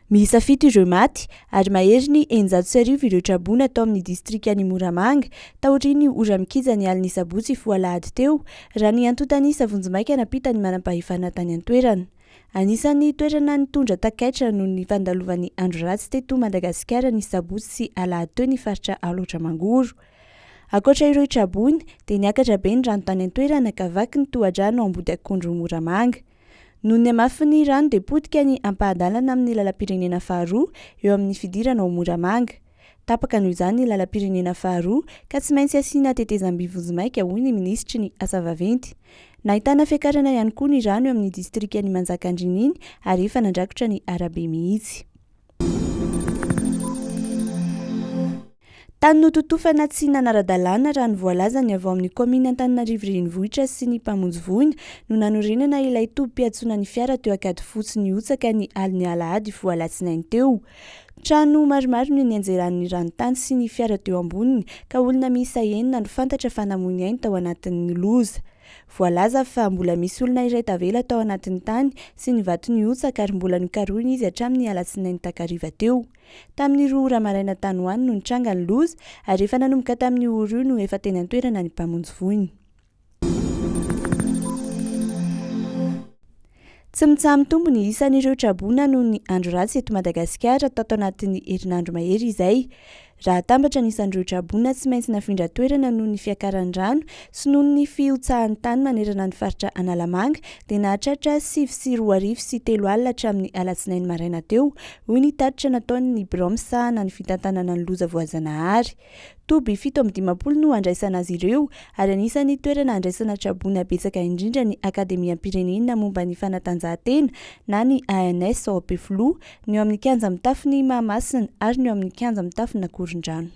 Miisa 7 ireo maty ary mahery ny 900 ireo traboana tao amin'ny distrikan'i Moramanga taorian'ny ora mikizany aliny sabotsy foalahady teo raha ny antotany Savonjimaika napita ny manam-pahefana tany an-toerana. Anisan'ny toerana nitondra takaitra noho ny fandalovan'ny andro ratsy teto Madagasikara ny sabotsy sy alahady teo ny faritra Alotra Mangoro. Akoatra ireo trabony dia niakatra be ny rano tany an-toerana ka vaky ny tohadrano ambody akondro Moramanga. Noho ny amafin'ny rano dia potika ny ampahadalana amin'ny lalam-pirenena faharoa eo amin'ny fidirana ao Moramanga. Tapaka noho izany ny lalam-pirenena faharoa ka tsy maintsy asiana tetezam-by Vonjimaika hoy ny minisitry ny asa vaventy. Nahitana fiakarana ihany koa ny rano eo amin'ny distrikan'i Manjakandriana iny ary efa nandrakotra ny arabe mihitsy. Tany nototofana tsy nanara-dalàna raha ny voalaza ny avy amin'ny komina Antananarivo renivohitra sy ny mpamonjy voina no nanorenana ilay tobim-piatsona ny fiara teo Ankady fotsy ny Otsaka ny aliny alahady voalatsinainy teo. Trano maromaro no nianjeran'ny ranotany sy ny fiara teo amboniny ka olona miisa 9 no fantatra fa namoy ainy tao anatin'ny loza. Voalaza fa mbola misy olona iray tavela tao anatin'ny tany sy ny vaton'ny Otsaka ary mbola nikarohina izy hatramin'ny alatsinainy takariva teo. Tamin'ny 2 ora maraina tany ho any no nitranga ny loza ary efa nanomboka tamin'ny ora io no efa teny an-toerana ny mpamonjy voiny. Tsy mitsahamy tombo ny isan'ireo trabona noho ny andro ratsy eto Madagasikara tato anatin'ny herinandro mahery izay. Raha tambatra n'isan'ireo trabona tsy maintsy nafindra toerana noho ny fiakaran'ny rano sy noho ny fiotsahan'ny tany manerana ny faritra Analamanga dia nahatratra 7:02 sy 3 alina hatramin'ny alatsinainy maraina teo hoy ny tatitra nataon'ny birao misahana ny fitantanana ny loza voajanahary. Toby 720 no andraisana azy ireo ary anisan'ny toerana andraisana trabona betsaka indrindra ny Akademiam-pirenena momba ny fanatanjahantena na ny ANS ao Ampefiloha, ny eo amin'ny kianja mitafy ny Mahamasina ary ny eo amin'ny kianja mitafy na Korondrano.